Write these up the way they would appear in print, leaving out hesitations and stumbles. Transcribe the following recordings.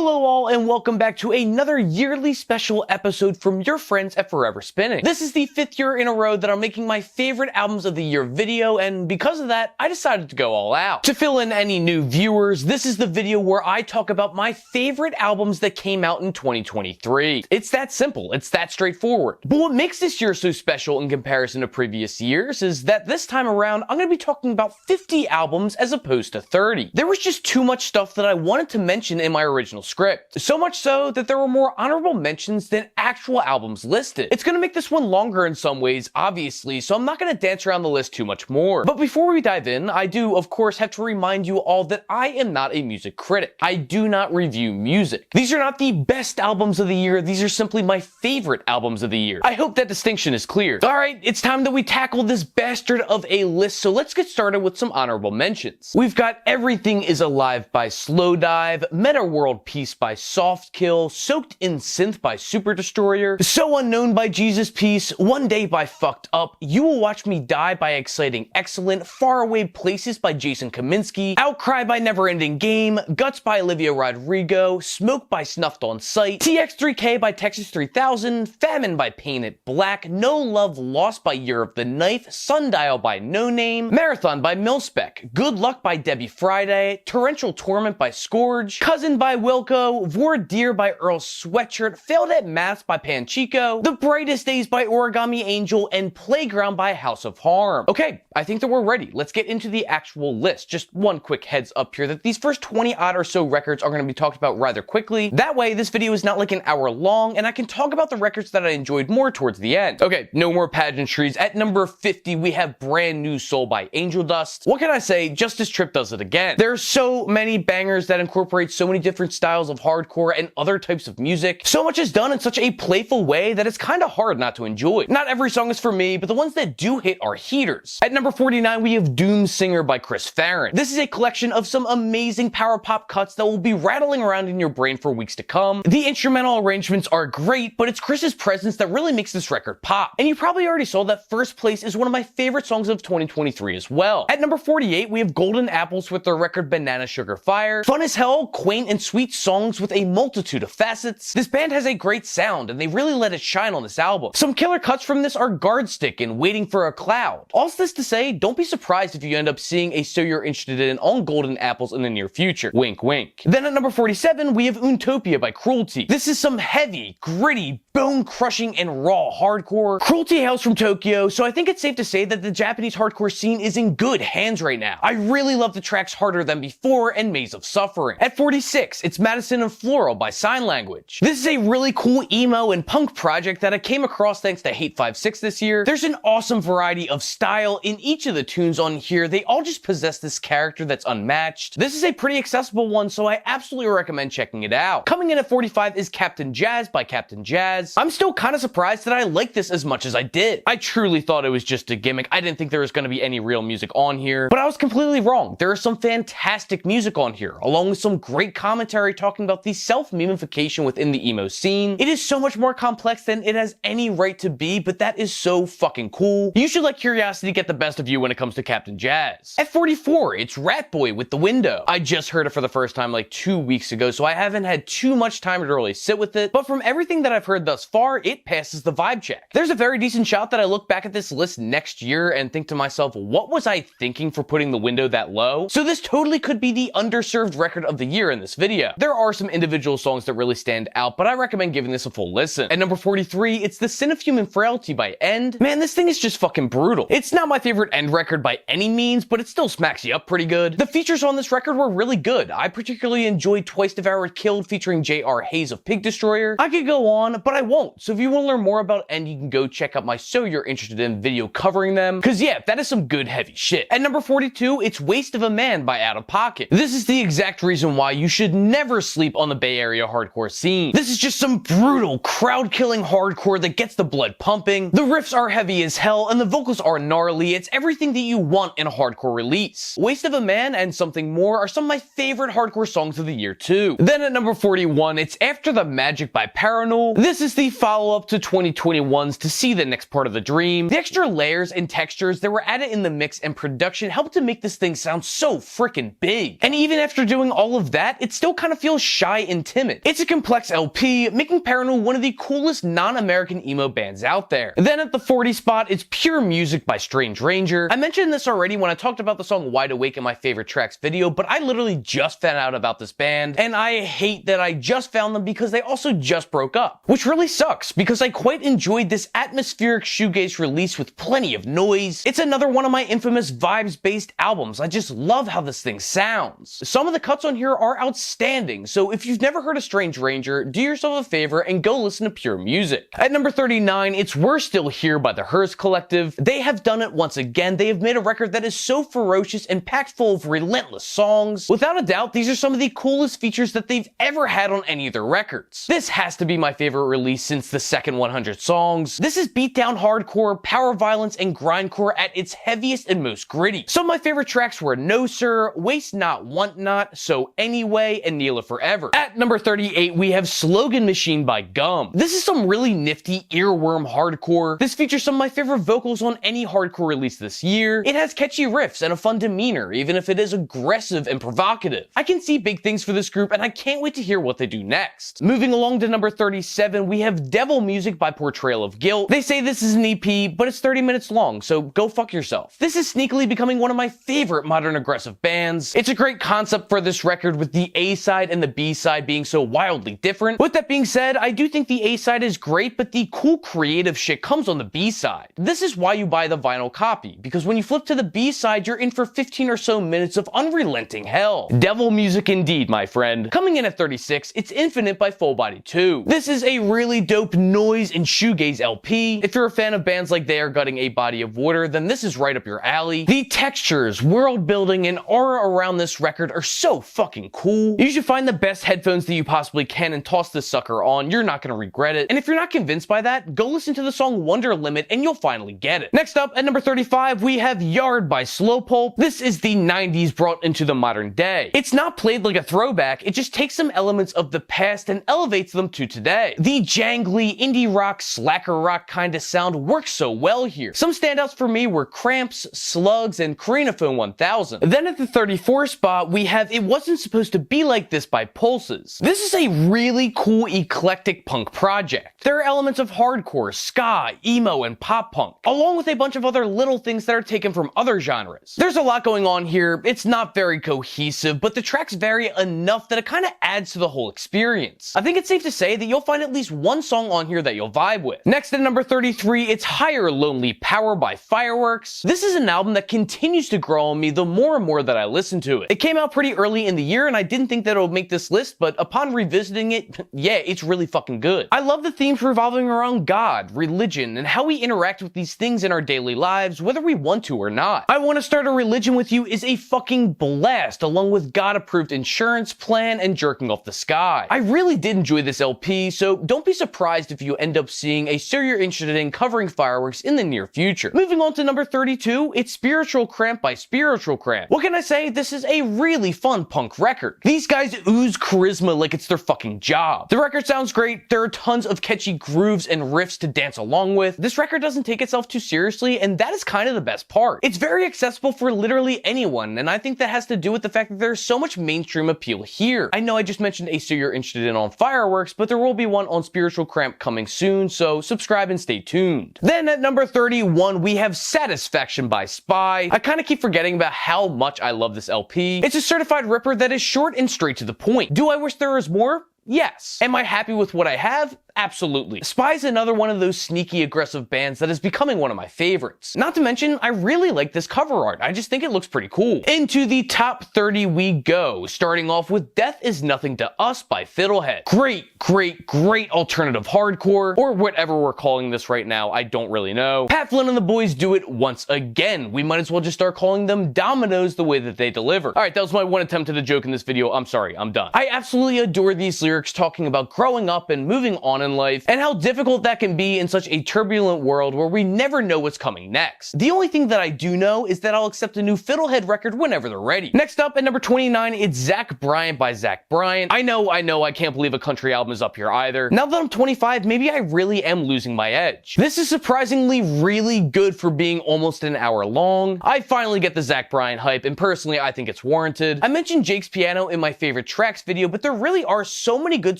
Hello all and welcome back to another yearly special episode from your friends at Forever Spinning. This is the 5th year in a row that I'm making my favorite albums of the year video, and because of that, I decided to go all out. To fill in any new viewers, this is the video where I talk about my favorite albums that came out in 2023. It's that simple, it's that straightforward. But what makes this year so special in comparison to previous years is that this time around, I'm going to be talking about 50 albums as opposed to 30. There was just too much stuff that I wanted to mention in my original script. So much so that there were more honorable mentions than actual albums listed. It's gonna make this one longer in some ways, obviously, so I'm not gonna dance around the list too much more. But before we dive in, I do, of course, have to remind you all that I am not a music critic. I do not review music. These are not the best albums of the year, these are simply my favorite albums of the year. I hope that distinction is clear. Alright, it's time that we tackle this bastard of a list, so let's get started with some honorable mentions. We've got Everything Is Alive by Slowdive, Meta World Peace by Soft Kill, Soaked in Synth by Super Destroyer, So Unknown by Jesus Peace, One Day by Fucked Up, You Will Watch Me Die by Exciting Excellent, Faraway Places by Jason Kaminsky, Outcry by Neverending Game, Guts by Olivia Rodrigo, Smoke by Snuffed on Sight, TX3K by Texas 3000, Famine by Painted Black, No Love Lost by Year of the Knife, Sundial by No Name, Marathon by Milspec, Good Luck by Debbie Friday, Torrential Torment by Scourge, Cousin by Wilco, Voir Dire by Earl Sweatshirt, Failed at Maths by Panchico, The Brightest Days by Origami Angel, and Playground by House of Harm. Okay, I think that we're ready. Let's get into the actual list. Just one quick heads up here that these first 20 odd or so records are going to be talked about rather quickly. That way, this video is not like an hour long, and I can talk about the records that I enjoyed more towards the end. Okay, no more pageantries. At number 50, we have Brand New Soul by Angel Dust. What can I say? Justice Trip does it again. There are so many bangers that incorporate so many different styles of hardcore and other types of music. So much is done in such a playful way that it's kind of hard not to enjoy. Not every song is for me, but the ones that do hit are heaters. At number 49, we have Doom Singer by Chris Farren. This is a collection of some amazing power pop cuts that will be rattling around in your brain for weeks to come. The instrumental arrangements are great, but it's Chris's presence that really makes this record pop. And you probably already saw that First Place is one of my favorite songs of 2023 as well. At number 48, we have Golden Apples with their record Bananasugarfire. Fun as hell, quaint and sweet songs with a multitude of facets. This band has a great sound and they really let it shine on this album. Some killer cuts from this are Guardstick and Waiting for a Cloud. All this to say, don't be surprised if you end up seeing a So You're Interested In on Golden Apples in the near future. Wink wink. Then at number 47, we have Untopia by Cruelty. This is some heavy, gritty, bone-crushing and raw hardcore. Cruelty hails from Tokyo, so I think it's safe to say that the Japanese hardcore scene is in good hands right now. I really love the tracks Harder Than Before and Maze of Suffering. At 46, it's Madison and Floral by Sign Language. This is a really cool emo and punk project that I came across thanks to Hate56 this year. There's an awesome variety of style in each of the tunes on here. They all just possess this character that's unmatched. This is a pretty accessible one, so I absolutely recommend checking it out. Coming in at 45 is Captain Jazz by Captain Jazz. I'm still kind of surprised that I like this as much as I did. I truly thought it was just a gimmick. I didn't think there was going to be any real music on here, but I was completely wrong. There is some fantastic music on here, along with some great commentary talking about the self-memification within the emo scene. It is so much more complex than it has any right to be, but that is so fucking cool. You should let curiosity get the best of you when it comes to Captain Jazz. At 44, it's Rat Boy with The Window. I just heard it for the first time like 2 weeks ago, so I haven't had too much time to really sit with it, but from everything that I've heard thus far, it passes the vibe check. There's a very decent shot that I look back at this list next year and think to myself, what was I thinking for putting The Window that low? So this totally could be the underserved record of the year in this video. There are some individual songs that really stand out, but I recommend giving this a full listen. At number 43, it's the Sin of Human Frailty by End. Man, this thing is just fucking brutal. It's not my favorite End record by any means, but it still smacks you up pretty good. The features on this record were really good. I particularly enjoyed Twice Devoured Killed featuring J.R. Hayes of Pig Destroyer. I could go on, but I won't. So if you want to learn more about End, you can go check out my So You're Interested In video covering them, cause yeah, that is some good heavy shit. At number 42, it's Waste of a Man by Out of Pocket. This is the exact reason why you should never sleep on the Bay Area hardcore scene. This is just some brutal, crowd-killing hardcore that gets the blood pumping. The riffs are heavy as hell, and the vocals are gnarly. It's everything that you want in a hardcore release. Waste of a Man and Something More are some of my favorite hardcore songs of the year too. Then at number 41, it's After the Magic by Paranol. This is is the follow-up to 2021's To See the Next Part of the Dream. The extra layers and textures that were added in the mix and production helped to make this thing sound so freaking big. And even after doing all of that, it still kind of feels shy and timid. It's a complex LP, making Paranoid one of the coolest non-American emo bands out there. Then at the 40 spot, it's Pure Music by Strange Ranger. I mentioned this already when I talked about the song Wide Awake in my favorite tracks video, but I literally just found out about this band, and I hate that I just found them because they also just broke up, which really sucks because I quite enjoyed this atmospheric shoegaze release with plenty of noise. It's another one of my infamous vibes-based albums. I just love how this thing sounds. Some of the cuts on here are outstanding, so if you've never heard of Strange Ranger, do yourself a favor and go listen to Pure Music. At number 39, it's We're Still Here by the Hers Collective. They have done it once again. They have made a record that is so ferocious and packed full of relentless songs. Without a doubt, these are some of the coolest features that they've ever had on any of their records. This has to be my favorite release since the second 100 songs. This is beatdown hardcore, power violence, and grindcore at its heaviest and most gritty. Some of my favorite tracks were No Sir, Waste Not, Want Not, So Anyway, and Neela Forever. At number 38, we have Slogan Machine by Gumm. This is some really nifty earworm hardcore. This features some of my favorite vocals on any hardcore release this year. It has catchy riffs and a fun demeanor, even if it is aggressive and provocative. I can see big things for this group, and I can't wait to hear what they do next. Moving along to number 37, we have Devil Music by Portrayal of Guilt. They say this is an EP, but it's 30 minutes long, so go fuck yourself. This is sneakily becoming one of my favorite modern aggressive bands. It's a great concept for this record, with the A-side and the B-side being so wildly different. With that being said, I do think the A-side is great, but the cool creative shit comes on the B-side. This is why you buy the vinyl copy, because when you flip to the B-side, you're in for 15 or so minutes of unrelenting hell. Devil music indeed, my friend. Coming in at 36, it's Infinite by Full Body 2. This is a really dope noise and shoegaze LP. If you're a fan of bands like They Are Gutting a Body of Water, then this is right up your alley. The textures, world building, and aura around this record are so fucking cool. You should find the best headphones that you possibly can and toss this sucker on. You're not gonna regret it. And if you're not convinced by that, go listen to the song Wonder Limit and you'll finally get it. Next up, at number 35, we have Yard by Slowpulp. This is the 90s brought into the modern day. It's not played like a throwback, it just takes some elements of the past and elevates them to today. The jangly, indie rock, slacker rock kind of sound works so well here. Some standouts for me were Cramps, Slugs, and Carinophone 1000. Then at the 34 spot, we have It Wasn't Supposed to Be Like This by Pulses. This is a really cool, eclectic punk project. There are elements of hardcore, ska, emo, and pop punk, along with a bunch of other little things that are taken from other genres. There's a lot going on here. It's not very cohesive, but the tracks vary enough that it kind of adds to the whole experience. I think it's safe to say that you'll find at least one song on here that you'll vibe with. Next at number 33, it's Higher Lonely Power by Fireworks. This is an album that continues to grow on me the more and more that I listen to it. It came out pretty early in the year and I didn't think that it would make this list, but upon revisiting it, yeah, it's really fucking good. I love the themes revolving around God, religion, and how we interact with these things in our daily lives, whether we want to or not. I Want to Start a Religion with You is a fucking blast, along with God-approved insurance plan and Jerking Off the Sky. I really did enjoy this LP, so don't be surprised if you end up seeing a So You're Interested In covering Fireworks in the near future. Moving on to number 32, it's Spiritual Cramp by Spiritual Cramp. What can I say? This is a really fun punk record. These guys ooze charisma like it's their fucking job. The record sounds great, there are tons of catchy grooves and riffs to dance along with. This record doesn't take itself too seriously, and that is kind of the best part. It's very accessible for literally anyone, and I think that has to do with the fact that there's so much mainstream appeal here. I know I just mentioned a So You're Interested In on Fireworks, but there will be one on Spiritual Cramp coming soon, so subscribe and stay tuned. Then at number 31, we have Satisfaction by Spy. I kind of keep forgetting about how much I love this LP. It's a certified ripper that is short and straight to the point. Do I wish there was more? Yes. Am I happy with what I have? Absolutely. Spy's another one of those sneaky aggressive bands that is becoming one of my favorites. Not to mention, I really like this cover art. I just think it looks pretty cool. Into the top 30 we go, starting off with Death Is Nothing to Us by Fiddlehead. Great alternative hardcore, or whatever we're calling this right now, I don't really know. Pat Flynn and the boys do it once again. We might as well just start calling them Dominoes the way that they deliver. Alright, that was my one attempt at a joke in this video. I'm sorry, I'm done. I absolutely adore these lyrics talking about growing up and moving on in in life, and how difficult that can be in such a turbulent world where we never know what's coming next. The only thing that I do know is that I'll accept a new Fiddlehead record whenever they're ready. Next up, at number 29, it's Zach Bryan by Zach Bryan. I know, I can't believe a country album is up here either. Now that I'm 25, maybe I really am losing my edge. This is surprisingly really good for being almost an hour long. I finally get the Zach Bryan hype, and personally, I think it's warranted. I mentioned Jake's Piano in my favorite tracks video, but there really are so many good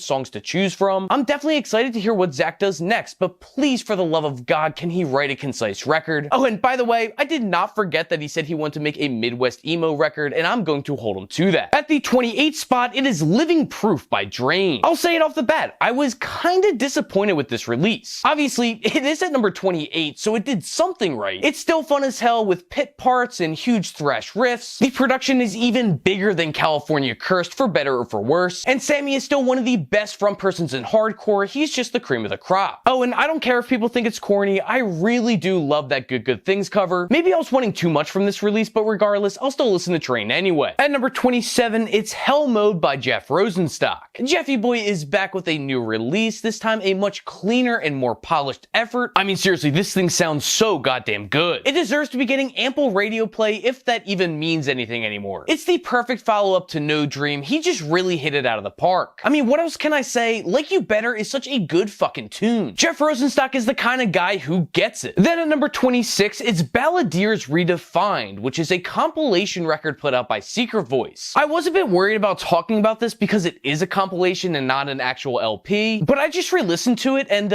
songs to choose from. I'm definitely excited to hear what Zach does next, but please, for the love of God, can he write a concise record? Oh, and by the way, I did not forget that he said he wanted to make a Midwest emo record, and I'm going to hold him to that. At the 28th spot, it is Living Proof by Drain. I'll say it off the bat, I was kinda disappointed with this release. Obviously, it is at number 28, so it did something right. It's still fun as hell with pit parts and huge thrash riffs. The production is even bigger than California Cursed, for better or for worse, and Sammy is still one of the best frontpersons in hardcore. He's just the cream of the crop. Oh, and I don't care if people think it's corny, I really do love that Good Things cover. Maybe I was wanting too much from this release, but regardless, I'll still listen to Train anyway. At number 27, it's Hell Mode by Jeff Rosenstock. Jeffy Boy is back with a new release, this time a much cleaner and more polished effort. I mean, seriously, this thing sounds so goddamn good. It deserves to be getting ample radio play, if that even means anything anymore. It's the perfect follow-up to No Dream. He just really hit it out of the park. I mean, what else can I say? Like You Better is such a good fucking tune. Jeff Rosenstock is the kind of guy who gets it. Then at number 26, it's Balladeers Redefined, which is a compilation record put out by Secret Voice. I was a bit worried about talking about this because it is a compilation and not an actual LP, but I just re-listened to it and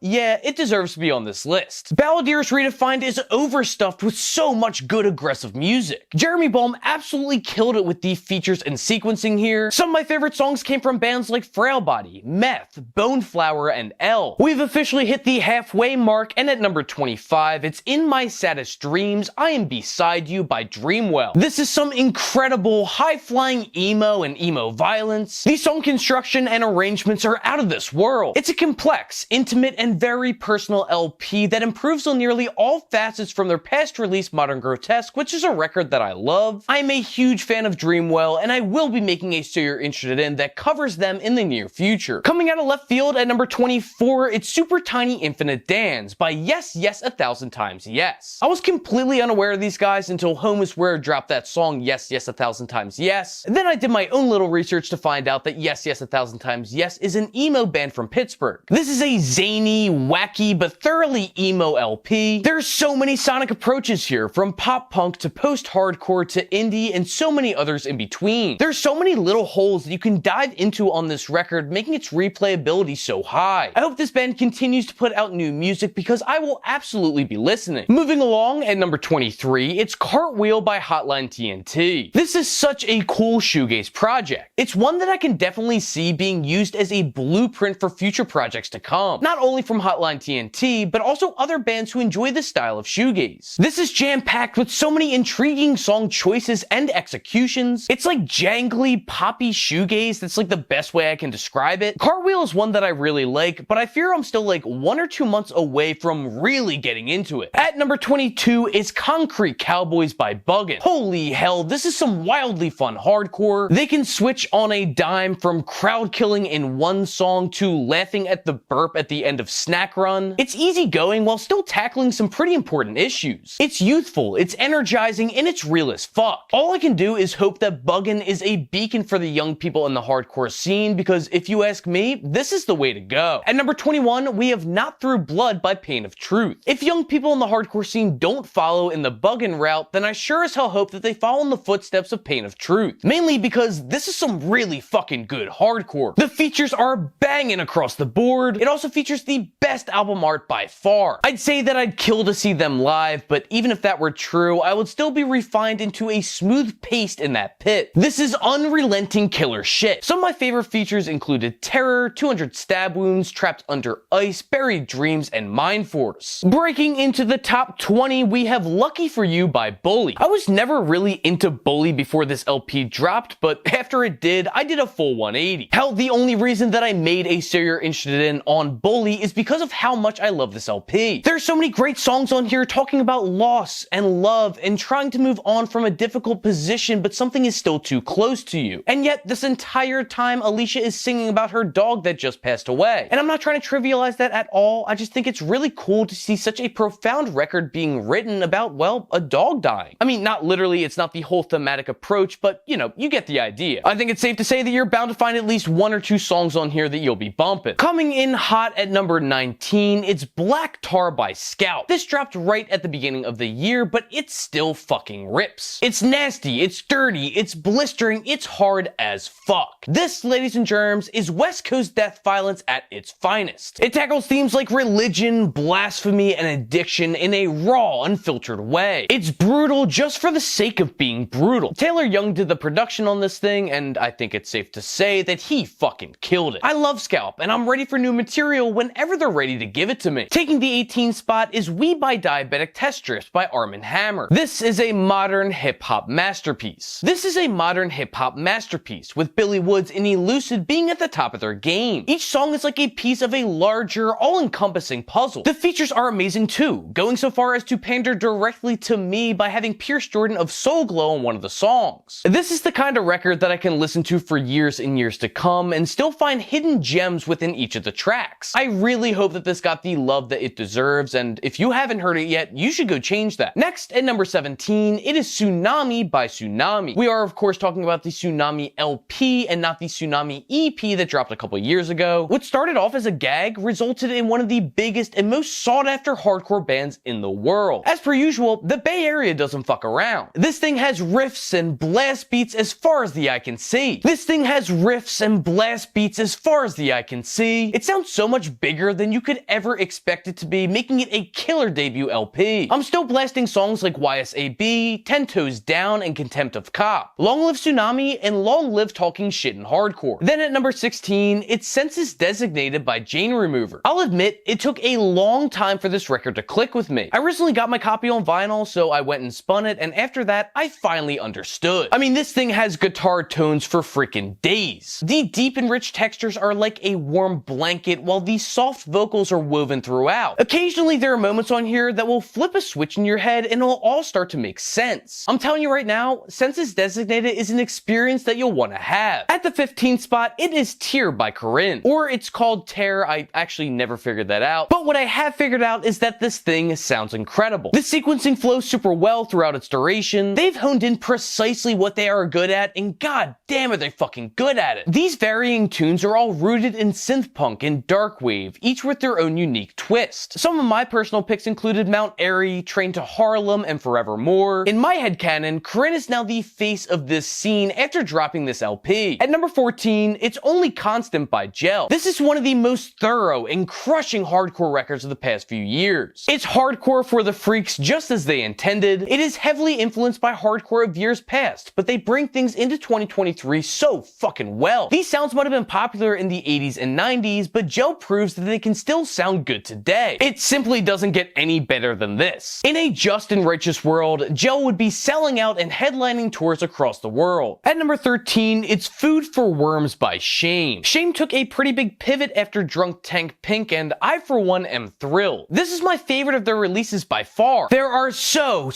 yeah, it deserves to be on this list. Balladeers Redefined is overstuffed with so much good aggressive music. Jeremy Baum absolutely killed it with the features and sequencing here. Some of my favorite songs came from bands like Frail Body, Meth, Boneflower, and L. We've officially hit the halfway mark, and at number 25, it's In My Saddest Dreams, I Am Beside You by Dreamwell. This is some incredible high-flying emo and emo violence. The song construction and arrangements are out of this world. It's a complex, intimate, and very personal LP that improves on nearly all facets from their past release Modern Grotesque, which is a record that I love. I'm a huge fan of Dreamwell, and I will be making a So You're Interested In that covers them in the near future. Coming out of left field at number 24, it's Super Tiny Infinite Dance by Yes Yes 1000 Times Yes. I was completely unaware of these guys until Home Is Where dropped that song Yes Yes 1000 Times Yes. Then I did my own little research to find out that Yes Yes 1000 Times Yes is an emo band from Pittsburgh. This is a zany, wacky, but thoroughly emo LP. There's so many sonic approaches here, from pop punk to post-hardcore to indie and so many others in between. There's so many little holes that you can dive into on this record, making its replayability so high. I hope this band continues to put out new music because I will absolutely be listening. Moving along, at number 23, it's Cartwheel by Hotline TNT. This is such a cool shoegaze project. It's one that I can definitely see being used as a blueprint for future projects to come. Not only from Hotline TNT, but also other bands who enjoy this style of shoegaze. This is jam-packed with so many intriguing song choices and executions. It's like jangly, poppy shoegaze that's like the best way I can describe it. Cartwheel is one that I really like, but I fear I'm still like 1 or 2 months away from really getting into it. At number 22 is Concrete Cowboys by Buggin. Holy hell, this is some wildly fun hardcore. They can switch on a dime from crowd killing in one song to laughing at the burp at the end of Snack Run. It's easygoing while still tackling some pretty important issues. It's youthful, it's energizing, and it's real as fuck. All I can do is hope that Buggin is a beacon for the young people in the hardcore scene, because if you ask me, this is the way to go. At number 21, we have Not Through Blood by Pain of Truth. If young people in the hardcore scene don't follow in the Buggin route, then I sure as hell hope that they follow in the footsteps of Pain of Truth. Mainly because this is some really fucking good hardcore. The features are banging across the board. It also features the best album art by far. I'd say that I'd kill to see them live, but even if that were true, I would still be refined into a smooth paste in that pit. This is unrelenting killer shit. Some of my favorite features included Terror, 200 Stab Wounds, Trapped Under Ice, Buried Dreams, and Mind Force. Breaking into the top 20, we have Lucky For You by Bully. I was never really into Bully before this LP dropped, but after it did, I did a full 180. Hell, the only reason that I made made a So You're Interested In on Bully is because of how much I love this LP. There's so many great songs on here talking about loss and love and trying to move on from a difficult position, but something is still too close to you. And yet this entire time Alicia is singing about her dog that just passed away. And I'm not trying to trivialize that at all. I just think it's really cool to see such a profound record being written about, well, a dog dying. I mean, not literally, it's not the whole thematic approach, but you know, you get the idea. I think it's safe to say that you're bound to find at least one or two songs on here that you'll be bumping. Coming in hot at number 19, it's Black Tar by Scout. This dropped right at the beginning of the year, but it still fucking rips. It's nasty, it's dirty, it's blistering, it's hard as fuck. This, ladies and germs, is West Coast death violence at its finest. It tackles themes like religion, blasphemy, and addiction in a raw, unfiltered way. It's brutal just for the sake of being brutal. Taylor Young did the production on this thing, and I think it's safe to say that he fucking killed it. I love Scalp, and I'm ready for new material whenever they're ready to give it to me. Taking the 18 spot is We by Diabetic Test Strips by Armand Hammer. This is a modern hip-hop masterpiece. With Billy Woods and Elucid being at the top of their game. Each song is like a piece of a larger, all-encompassing puzzle. The features are amazing too, going so far as to pander directly to me by having Pierce Jordan of Soul Glow on one of the songs. This is the kind of record that I can listen to for years and years to come and still find hidden gems within each of the tracks. I really hope that this got the love that it deserves, and if you haven't heard it yet, you should go change that. Next, at number 17, it is Tsunami by Tsunami. We are of course talking about the Tsunami LP and not the Tsunami EP that dropped a couple years ago. What started off as a gag resulted in one of the biggest and most sought after hardcore bands in the world. As per usual, the Bay Area doesn't fuck around. This thing has riffs and blast beats as far as the eye can see. It sounds so much bigger than you could ever expect it to be, making it a killer debut LP. I'm still blasting songs like YSAB, 10 Toes Down, and Contempt of Cop. Long live Tsunami, and long live talking shit in hardcore. Then at number 16, it's Census Designated by Jane Remover. I'll admit, it took a long time for this record to click with me. I recently got my copy on vinyl, so I went and spun it, and after that, I finally understood. I mean, this thing has guitar tones for freaking days. The deep and rich textures are like a warm blanket, while the soft vocals are woven throughout. Occasionally, there are moments on here that will flip a switch in your head and it'll all start to make sense. I'm telling you right now, Census Designated is an experience that you'll want to have. At the 15th spot, it is Tear by Corinne. Or it's called Tear, I actually never figured that out. But what I have figured out is that this thing sounds incredible. The sequencing flows super well throughout its duration. They've honed in precisely what they are good at, and god damn are they fucking good at it. These varying tunes are all rooted in synth punk and dark wave, each with their own unique twist. Some of my personal picks included Mount Airy, Train to Harlem, and Forevermore. In my headcanon, Corinne is now the face of this scene after dropping this LP. At number 14, it's Only Constant by Gel. This is one of the most thorough and crushing hardcore records of the past few years. It's hardcore for the freaks just as they intended. It is heavily influenced by hardcore of years past, but they bring things into 2023 so fucking well. These sounds might have been popular in the 80s and 90s, but Gel proves that they can still sound good today. It simply doesn't get any better than this. In a just and righteous world, Gel would be selling out and headlining tours across the world. At number 13, it's Food for Worms by Shame. Shame took a pretty big pivot after Drunk Tank Pink, and I for one am thrilled. This is my favorite of their releases by far. There are so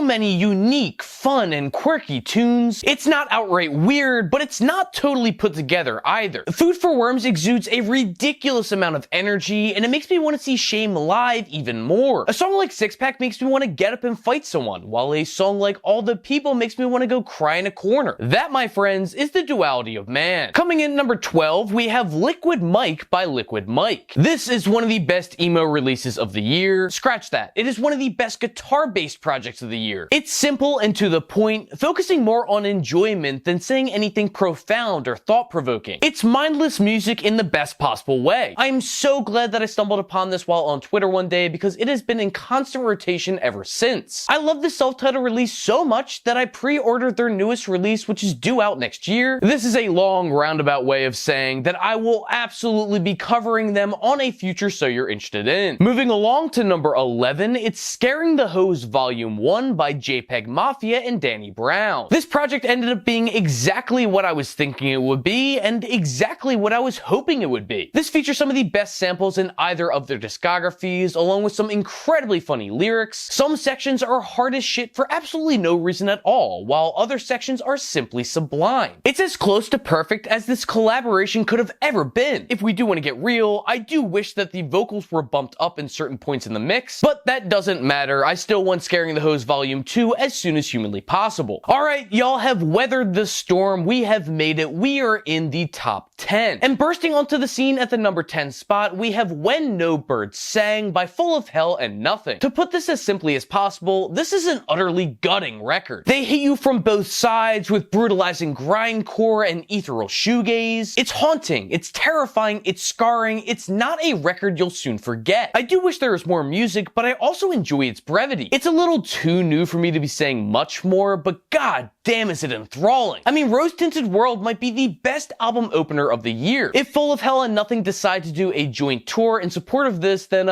many unique, fun, and quirky tunes. It's not outright weird, but it's not totally put together either. Food for Worms exudes a ridiculous amount of energy, and it makes me want to see Shame live even more. A song like Six Pack makes me want to get up and fight someone, while a song like All the People makes me want to go cry in a corner. That, my friends, is the duality of man. Coming in at number 12, we have Liquid Mike by Liquid Mike. This is one of the best emo releases of the year. Scratch that. It is one of the best guitar-based projects of the year. It's simple and to the point, focusing more on enjoyment than saying anything profound or thought-provoking. It's mindless music in the best possible way. I'm so glad that I stumbled upon this while on Twitter one day because it has been in constant rotation ever since. I love the self-titled release so much that I pre-ordered their newest release, which is due out next year. This is a long roundabout way of saying that I will absolutely be covering them on a future So You're Interested In. Moving along to number 11, it's Scaring the Hose Volume 1 by JPEGMAFIA and Danny Brown. This project ended up being exactly what I was thinking it would be, and exactly exactly what I was hoping it would be. This features some of the best samples in either of their discographies, along with some incredibly funny lyrics. Some sections are hard as shit for absolutely no reason at all, while other sections are simply sublime. It's as close to perfect as this collaboration could have ever been. If we do want to get real, I do wish that the vocals were bumped up in certain points in the mix, but that doesn't matter. I still want Scaring the Hose Volume 2 as soon as humanly possible. Alright, y'all have weathered the storm. We have made it. We are in the top 10. And bursting onto the scene at the number 10 spot, we have When No Bird Sang by Full of Hell and Nothing. To put this as simply as possible, this is an utterly gutting record. They hit you from both sides with brutalizing grindcore and ethereal shoegaze. It's haunting, it's terrifying, it's scarring, it's not a record you'll soon forget. I do wish there was more music, but I also enjoy its brevity. It's a little too new for me to be saying much more, but god damn is it enthralling. I mean, Rose Tinted World might be the best album opener of the year. If Full of Hell and Nothing decide to do a joint tour in support of this, then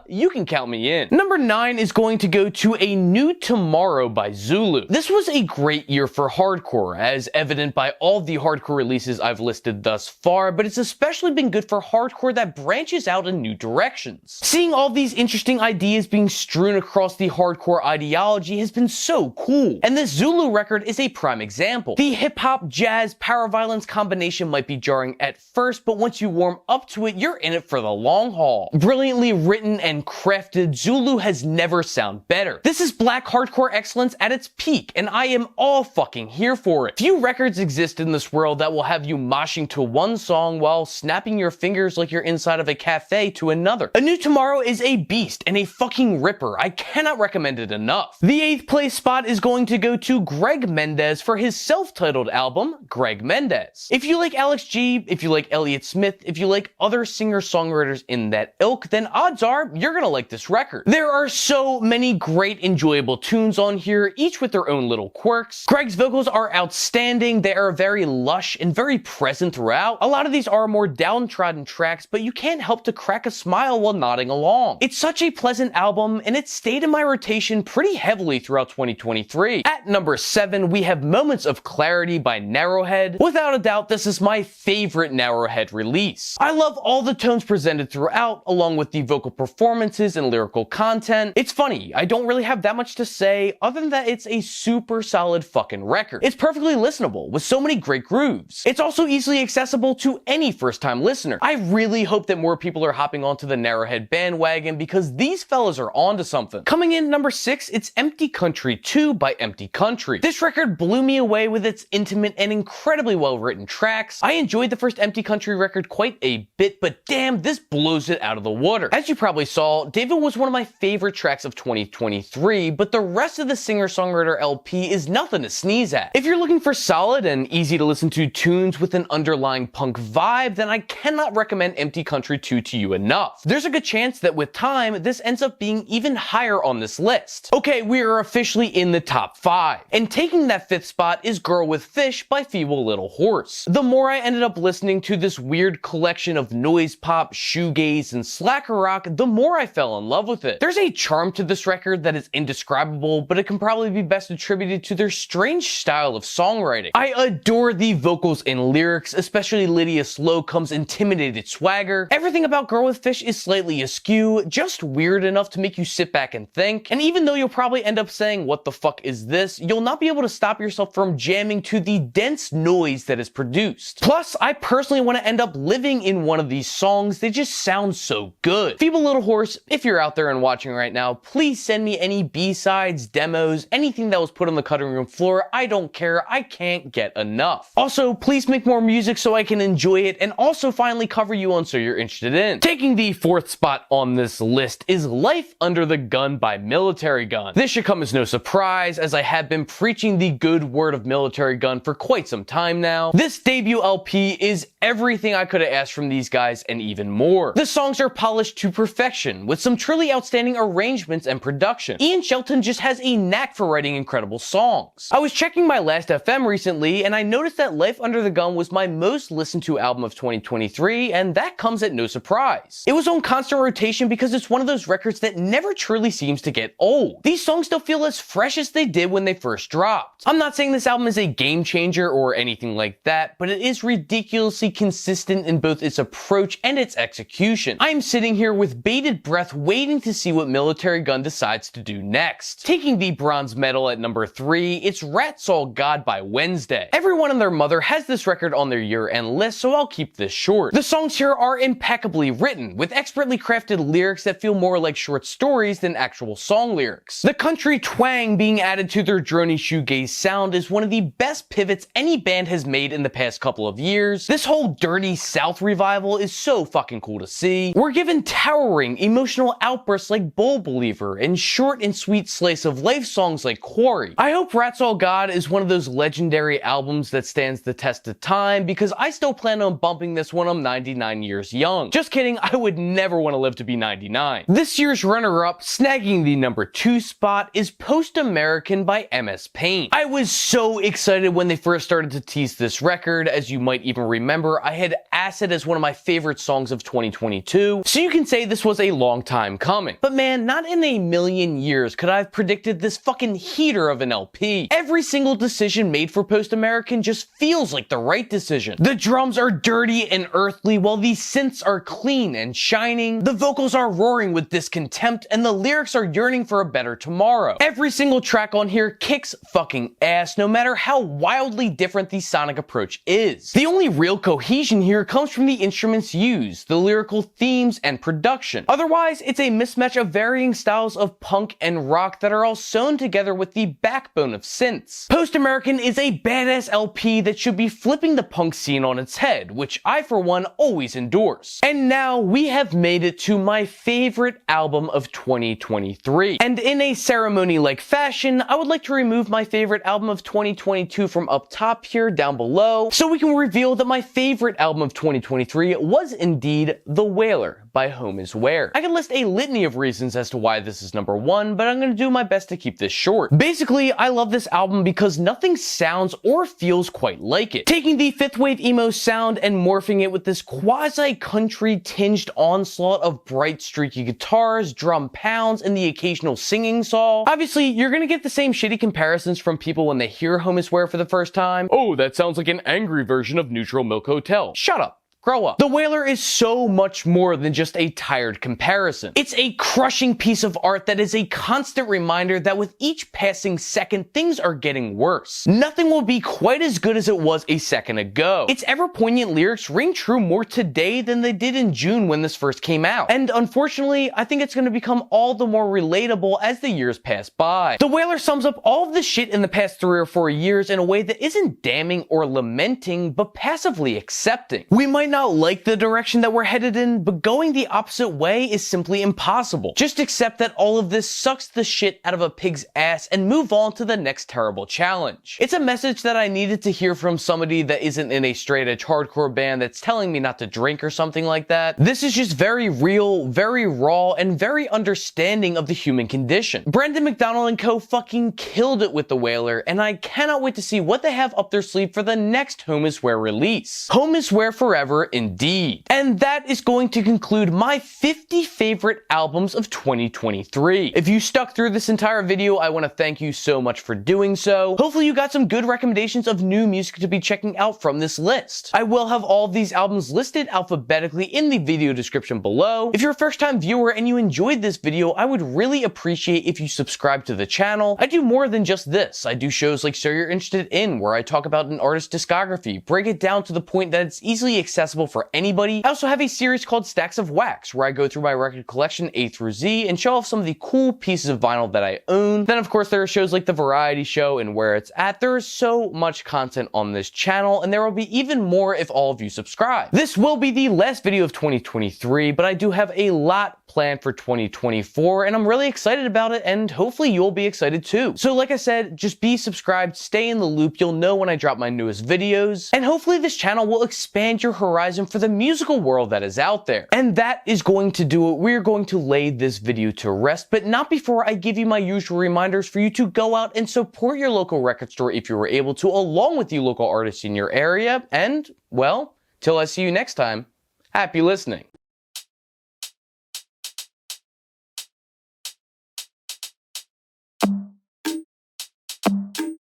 you can count me in. Number 9 is going to go to A New Tomorrow by Zulu. This was a great year for hardcore, as evident by all the hardcore releases I've listed thus far, but it's especially been good for hardcore that branches out in new directions. Seeing all these interesting ideas being strewn across the hardcore ideology has been so cool, and this Zulu record is a prime example. The hip-hop, jazz, power violence combination might be jarring at first, but once you warm up to it, you're in it for the long haul. Brilliantly written and crafted, Zulu has never sounded better. This is black hardcore excellence at its peak, and I am all fucking here for it. Few records exist in this world that will have you moshing to one song while snapping your fingers like you're inside of a cafe to another. A New Tomorrow is a beast and a fucking ripper. I cannot recommend it enough. The 8th place spot is going to go to Greg Mendez for his self-titled album, Greg Mendez. If you like Alex G, if you like Elliott Smith, if you like other singer-songwriters in that ilk, then odds are you're gonna like this record. There are so many great enjoyable tunes on here, each with their own little quirks. Greg's vocals are outstanding. They are very lush and very present throughout. A lot of these are more downtrodden tracks, but you can't help to crack a smile while nodding along. It's such a pleasant album, and it stayed in my rotation pretty heavily throughout 2023. At number 7, we have Moments of Clarity by Narrowhead. Without a doubt, this is my favorite Narrowhead release. I love all the tones presented throughout, along with the vocal performances and lyrical content. It's funny, I don't really have that much to say, other than that it's a super solid fucking record. It's perfectly listenable, with so many great grooves. It's also easily accessible to any first-time listener. I really hope that more people are hopping onto the Narrowhead bandwagon, because these fellas are onto something. Coming in number 6, it's Empty Country 2 by Empty Country. This record blew me away with its intimate and incredibly well-written tracks. I enjoyed the first Empty Country record quite a bit, but damn, this blows it out of the water. As you probably saw, David was one of my favorite tracks of 2023, but the rest of the singer-songwriter LP is nothing to sneeze at. If you're looking for solid and easy to listen to tunes with an underlying punk vibe, then I cannot recommend Empty Country 2 to you enough. There's a good chance that with time, this ends up being even higher on this list. Okay, we are officially in the top 5, and taking that 5th spot is Girl with Fish by Feeble Little Horse. The more I ended up listening to this weird collection of noise pop, shoegaze, and slacker rock, the more I fell in love with it. There's a charm to this record that is indescribable, but it can probably be best attributed to their strange style of songwriting. I adore the vocals and lyrics, especially Lydia Slocum's intimidated swagger. Everything about Girl with Fish is slightly askew, just weird enough to make you sit back and think, and even though you'll probably end up saying, what the fuck is this, you'll not be able to stop yourself from jamming to the dense noise that is produced. Plus, I personally want to end up living in one of these songs. They just sound so good. Feeble Little Horse, if you're out there and watching right now, please send me any B-sides, demos, anything that was put on the cutting room floor. I don't care. I can't get enough. Also, please make more music so I can enjoy it, and also finally cover you on So You're Interested In. Taking the 4th spot on this list is Life Under the Gun by Military Gun. This should come as no surprise, as I have been preaching the good word of Military Gun for quite some time now. This debut LP is everything I could have asked from these guys and even more. The songs are polished to perfection, with some truly outstanding arrangements and production. Ian Shelton just has a knack for writing incredible songs. I was checking my Last FM recently, and I noticed that Life Under the Gun was my most listened to album of 2023, and that comes at no surprise. It was on constant rotation because it's one of those records that never truly seems to get old. These songs still feel as fresh as they did when they first dropped. I'm not saying this album is a game changer or anything like that, but it is ridiculous ridiculously consistent in both its approach and its execution. I am sitting here with bated breath waiting to see what Military Gun decides to do next. Taking the bronze medal at number 3, it's Rats All God by Wednesday. Everyone and their mother has this record on their year-end list, so I'll keep this short. The songs here are impeccably written, with expertly crafted lyrics that feel more like short stories than actual song lyrics. The country twang being added to their drony shoegaze sound is one of the best pivots any band has made in the past couple of years. This whole Dirty South revival is so fucking cool to see. We're given towering, emotional outbursts like Bowl Believer and short and sweet slice of life songs like Quarry. I hope Rats All God is one of those legendary albums that stands the test of time, because I still plan on bumping this when I'm 99 years young. Just kidding, I would never want to live to be 99. This year's runner-up, snagging the number 2 spot, is Post American by MS Paint. I was so excited when they first started to tease this record. As you might even remember, I had Acid as one of my favorite songs of 2022, so you can say this was a long time coming. But man, not in a million years could I have predicted this fucking heater of an LP. Every single decision made for Post American just feels like the right decision. The drums are dirty and earthly, while the synths are clean and shining. The vocals are roaring with discontempt, and the lyrics are yearning for a better tomorrow. Every single track on here kicks fucking ass, no matter how wildly different the sonic approach is. The only real cohesion here comes from the instruments used, the lyrical themes, and production. Otherwise, it's a mismatch of varying styles of punk and rock that are all sewn together with the backbone of synths. Post American is a badass LP that should be flipping the punk scene on its head, which I for one always endorse. And now we have made it to my favorite album of 2023. And in a ceremony-like fashion, I would like to remove my favorite album of 2022 from up top here down below, so we can reveal that my favorite album of 2023 was indeed The Wailer by Home Is Where. I can list a litany of reasons as to why this is number 1, but I'm going to do my best to keep this short. Basically, I love this album because nothing sounds or feels quite like it. Taking the 5th wave emo sound and morphing it with this quasi-country tinged onslaught of bright streaky guitars, drum pounds, and the occasional singing saw. Obviously, you're going to get the same shitty comparisons from people when they hear Home Is Where for the first time. Oh, that sounds like an angry version of Neutral Milk Hotel. Shut up. Grow up. The Wailer is so much more than just a tired comparison. It's a crushing piece of art that is a constant reminder that with each passing second, things are getting worse. Nothing will be quite as good as it was a second ago. Its ever poignant lyrics ring true more today than they did in June when this first came out. And unfortunately, I think it's going to become all the more relatable as the years pass by. The Wailer sums up all of the shit in the past 3 or 4 years in a way that isn't damning or lamenting, but passively accepting. We might not like the direction that we're headed in, but going the opposite way is simply impossible. Just accept that all of this sucks the shit out of a pig's ass and move on to the next terrible challenge. It's a message that I needed to hear from somebody that isn't in a straight edge hardcore band that's telling me not to drink or something like that. This is just very real, very raw, and very understanding of the human condition. Brendan McDonald and co fucking killed it with The Wailer, and I cannot wait to see what they have up their sleeve for the next Home Is Where release. Home Is Where forever, indeed. And that is going to conclude my 50 favorite albums of 2023. If you stuck through this entire video, I want to thank you so much for doing so. Hopefully you got some good recommendations of new music to be checking out from this list. I will have all of these albums listed alphabetically in the video description below. If you're a first-time viewer and you enjoyed this video, I would really appreciate if you subscribe to the channel. I do more than just this. I do shows like So You're Interested In, where I talk about an artist's discography, break it down to the point that it's easily accessible for anybody. I also have a series called Stacks of Wax, where I go through my record collection A through Z and show off some of the cool pieces of vinyl that I own. Then of course there are shows like The Variety Show and Where It's At. There is so much content on this channel, and there will be even more if all of you subscribe. This will be the last video of 2023, but I do have a lot planned for 2024, and I'm really excited about it, and hopefully you'll be excited too. So like I said, just be subscribed, stay in the loop, you'll know when I drop my newest videos, and hopefully this channel will expand your horizon for the musical world that is out there. And that is going to do it. We're going to lay this video to rest, but not before I give you my usual reminders for you to go out and support your local record store if you were able to, along with the local artists in your area, and, well, till I see you next time, happy listening.